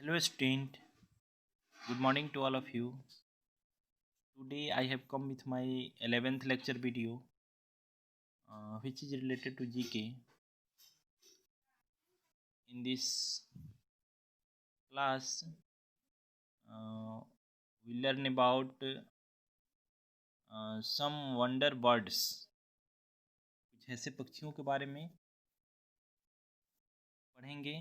Hello student, good morning to all of you. Today I have come with my 11th lecture video which is related to GK. In this class uh, we learn about some wonder birds, कुछ ऐसे पक्षियों के बारे में पढ़ेंगे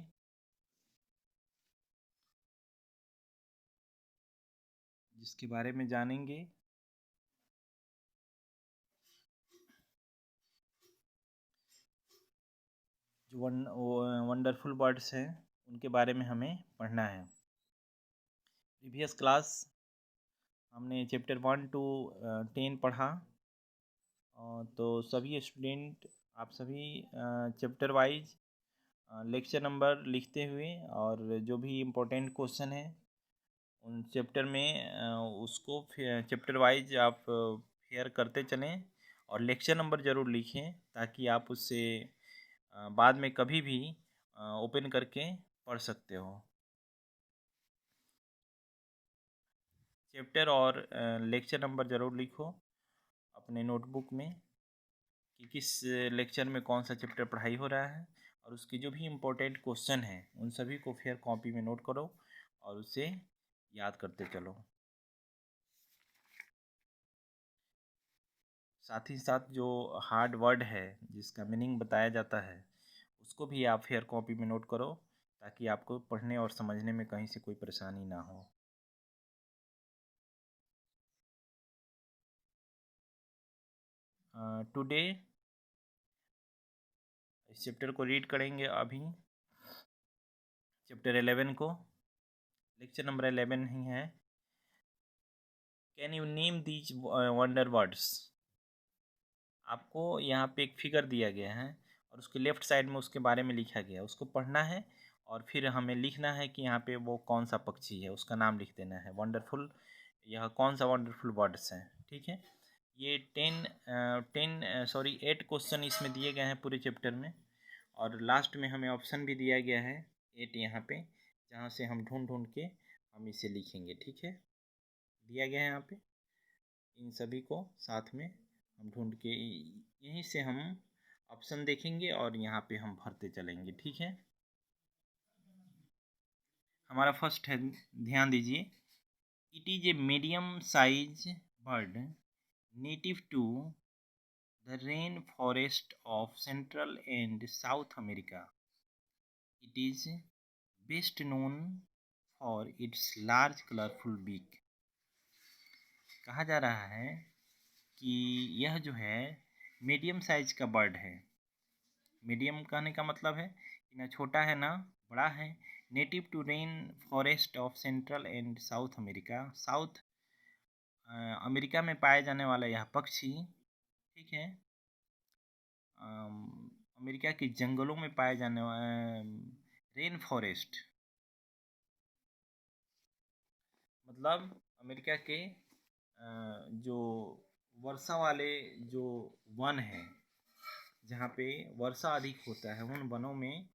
जिसके बारे में जानेंगे। जो वंडरफुल बर्ड्स हैं उनके बारे में हमें पढ़ना है। प्रीवियस क्लास हमने चैप्टर 1 to 10 पढ़ा। तो सभी स्टूडेंट आप सभी चैप्टर वाइज लेक्चर नंबर लिखते हुए और जो भी इम्पोर्टेंट क्वेश्चन है उन चैप्टर में उसको चैप्टर वाइज आप फेयर करते चलें और लेक्चर नंबर ज़रूर लिखें ताकि आप उससे बाद में कभी भी ओपन करके पढ़ सकते हो। चैप्टर और लेक्चर नंबर ज़रूर लिखो अपने नोटबुक में कि किस लेक्चर में कौन सा चैप्टर पढ़ाई हो रहा है और उसके जो भी इम्पोर्टेंट क्वेश्चन हैं उन सभी को फिर कॉपी में नोट करो और उसे याद करते चलो। साथ ही साथ जो हार्ड वर्ड है जिसका मीनिंग बताया जाता है उसको भी आप फिर कॉपी में नोट करो ताकि आपको पढ़ने और समझने में कहीं से कोई परेशानी ना हो। टुडे इस चैप्टर को रीड करेंगे। अभी चैप्टर 11 को, लेक्चर नंबर 11 ही है। Can you name these wonder words. आपको यहाँ पे एक फिगर दिया गया है और उसके लेफ़्ट साइड में उसके बारे में लिखा गया है, उसको पढ़ना है और फिर हमें लिखना है कि यहाँ पे वो कौन सा पक्षी है, उसका नाम लिख देना है। वंडरफुल, यह कौन सा वंडरफुल वर्ड्स हैं, ठीक है। ये 8 क्वेश्चन इसमें दिए गए हैं पूरे चैप्टर में और लास्ट में हमें ऑप्शन भी दिया गया है 8 यहाँ पे, जहाँ से हम ढूंढ ढूंढ के हम इसे लिखेंगे, ठीक है। दिया गया है यहाँ पे, इन सभी को साथ में हम ढूंढ के यहीं से हम ऑप्शन देखेंगे और यहाँ पे हम भरते चलेंगे, ठीक है। हमारा फर्स्ट है, ध्यान दीजिए। It is a medium size bird native to the rain forest of Central and South America. It is best known for its large colourful beak. कहा जा रहा है कि यह जो है मीडियम साइज का बर्ड है। मीडियम कहने का मतलब है कि ना छोटा है ना बड़ा है। Native to rain forest of Central and South America. South America में पाए जाने वाला यह पक्षी, ठीक है, अमेरिका के जंगलों में पाए जाने रेन फॉरेस्ट मतलब अमेरिका के जो वर्षा वाले जो वन हैं जहाँ पे वर्षा अधिक होता है उन वनों में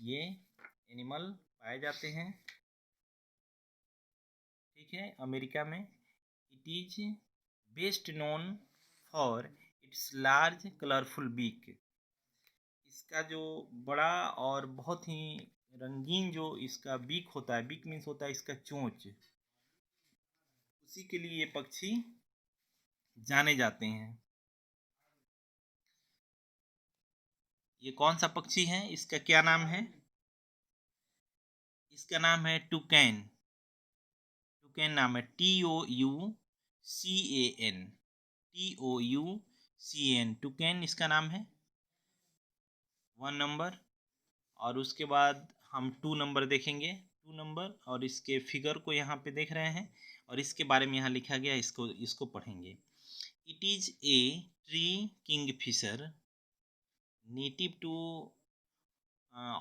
ये एनिमल पाए जाते हैं, ठीक है, अमेरिका में। It is best known for its large colourful beak. इसका जो बड़ा और बहुत ही रंगीन जो इसका बीक होता है, बीक मीन्स होता है इसका चोंच, उसी के लिए ये पक्षी जाने जाते हैं। ये कौन सा पक्षी है, इसका क्या नाम है? इसका नाम है टुकैन। टुकैन नाम है, TOUCAN, TOUCAN, टुकैन इसका नाम है। 1 नंबर। और उसके बाद हम 2 नंबर देखेंगे, 2 नंबर, और इसके फिगर को यहाँ पे देख रहे हैं और इसके बारे में यहाँ लिखा गया, इसको पढ़ेंगे। It is a tree kingfisher native to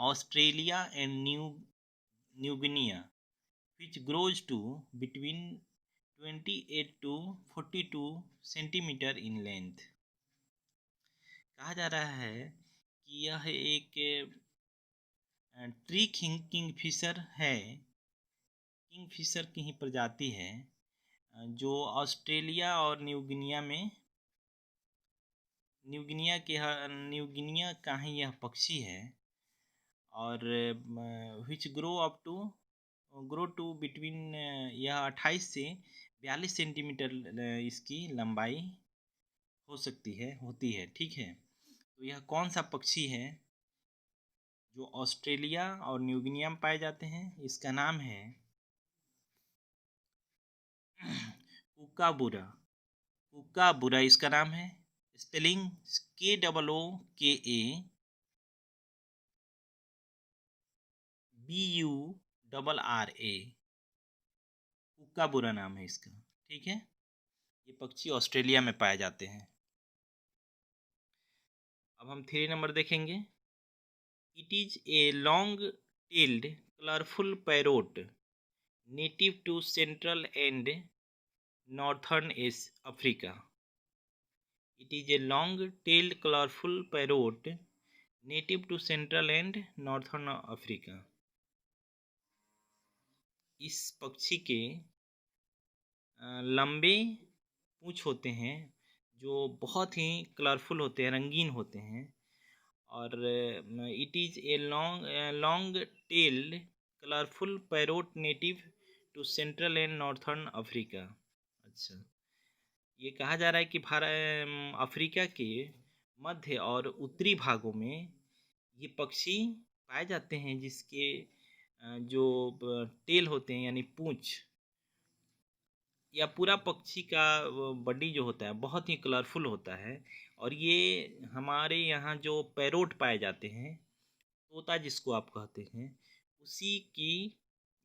Australia and New Guinea which grows to between 28 to 42 centimetre in length। कहा जा रहा है कि यह एक ट्री किंग फिशर है किंगफिशर की ही प्रजाति है जो ऑस्ट्रेलिया और न्यूगिनिया का ही यह पक्षी है और विच ग्रो टू बिटवीन यह 28 से 42 सेंटीमीटर इसकी लंबाई होती है। ठीक है, तो यह कौन सा पक्षी है जो ऑस्ट्रेलिया और न्यूगिनिया में पाए जाते हैं? इसका नाम है कुकाबुरा इसका नाम है। Spelling KOOKABURRA। कुकाबुरा नाम है इसका। ठीक है, ये पक्षी ऑस्ट्रेलिया में पाए जाते हैं। अब हम 3 नंबर देखेंगे। It is a long tailed colourful parrot native to central and northern Africa. It is a long-tailed colorful parrot native to Central and Northern Africa. इस पक्षी के लंबे पूँछ होते हैं जो बहुत ही कलरफुल होते हैं, रंगीन होते हैं। और it is a long tailed colourful parrot native to central and northern Africa. अच्छा, ये कहा जा रहा है कि अफ्रीका के मध्य और उत्तरी भागों में ये पक्षी पाए जाते हैं जिसके जो टेल होते हैं यानी पूंछ या पूरा पक्षी का बॉडी जो होता है बहुत ही कलरफुल होता है। और ये हमारे यहाँ जो पैरोट पाए जाते हैं, तोता जिसको आप कहते हैं, उसी की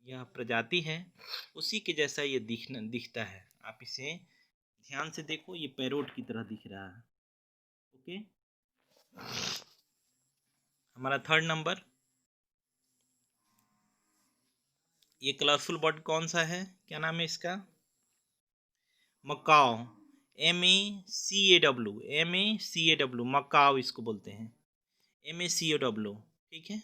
यह प्रजाति है, उसी के जैसा ये दिखता है। आप इसे ध्यान से देखो, ये पैरोट की तरह दिख रहा है। ओके, हमारा 3rd नंबर, ये कलरफुल बर्ड कौन सा है? क्या नाम है इसका? मकाओ। MACAW मकाओ इसको बोलते हैं, MACAW। ठीक है,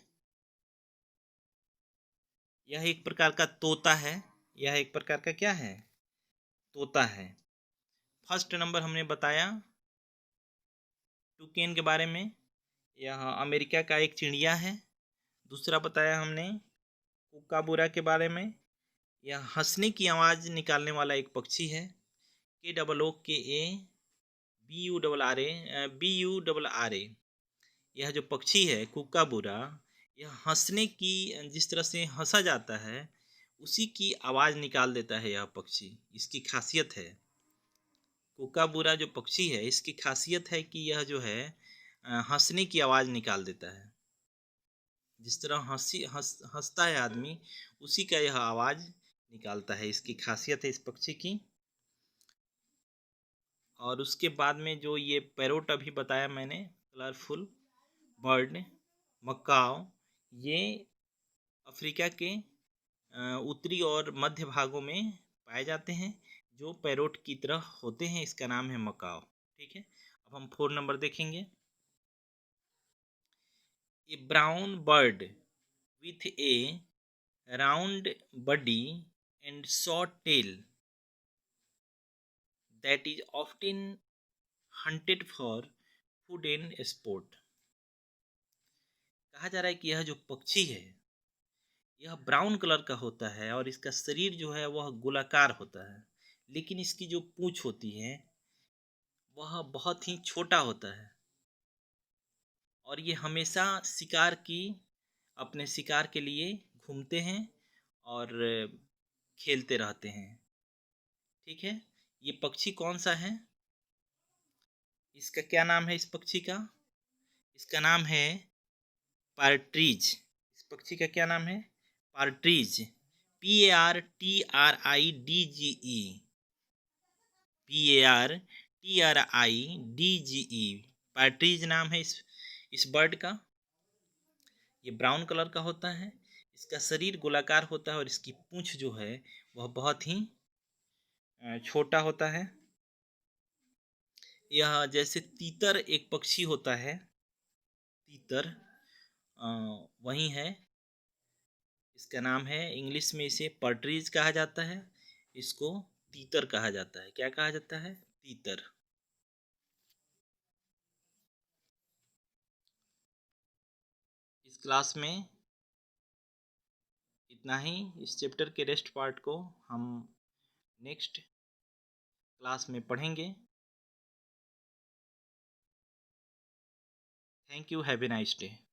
यह एक प्रकार का तोता है। यह एक प्रकार का क्या है? तोता है। 1st नंबर हमने बताया टूकेन के बारे में, यह अमेरिका का एक चिड़िया है। दूसरा बताया हमने कुकाबुरा के बारे में, यह हंसने की आवाज़ निकालने वाला एक पक्षी है। KOOKABURRA। यह जो पक्षी है कुकाबुरा, यह हंसने की, जिस तरह से हंसा जाता है उसी की आवाज़ निकाल देता है यह पक्षी। इसकी खासियत है, कुकाबुरा जो पक्षी है इसकी खासियत है कि यह जो है हंसने की आवाज़ निकाल देता है। जिस तरह हंसता है आदमी, उसी का यह आवाज़ निकालता है। इसकी खासियत है इस पक्षी की। और उसके बाद में जो ये पैरोट अभी बताया मैंने, कलरफुल बर्ड मकाओ, ये अफ्रीका के उत्तरी और मध्य भागों में पाए जाते हैं जो पैरोट की तरह होते हैं। इसका नाम है मकाओ। ठीक है, अब हम 4 नंबर देखेंगे। A brown bird with a round body and short tail that is often hunted for food and sport। कहा जा रहा है कि यह जो पक्षी है यह ब्राउन कलर का होता है और इसका शरीर जो है वह गोलाकार होता है, लेकिन इसकी जो पूंछ होती है वह बहुत ही छोटा होता है। और ये हमेशा अपने शिकार के लिए घूमते हैं और खेलते रहते हैं। ठीक है, ये पक्षी कौन सा है? इसका क्या नाम है इस पक्षी का? इसका नाम है पार्ट्रीज। इस पक्षी का क्या नाम है? पार्ट्रीज। PARTRIDGE। PARTRIDGE पार्ट्रीज नाम है इस बर्ड का। ये ब्राउन कलर का होता है, इसका शरीर गोलाकार होता है और इसकी पूंछ जो है वह बहुत ही छोटा होता है। यह जैसे तीतर एक पक्षी होता है, तीतर वही है, इसका नाम है, इंग्लिश में इसे पर्ट्रीज कहा जाता है, इसको तीतर कहा जाता है। क्या कहा जाता है? तीतर। इस क्लास में इतना ही। इस चैप्टर के रेस्ट पार्ट को हम नेक्स्ट क्लास में पढ़ेंगे। Thank you, have a nice day.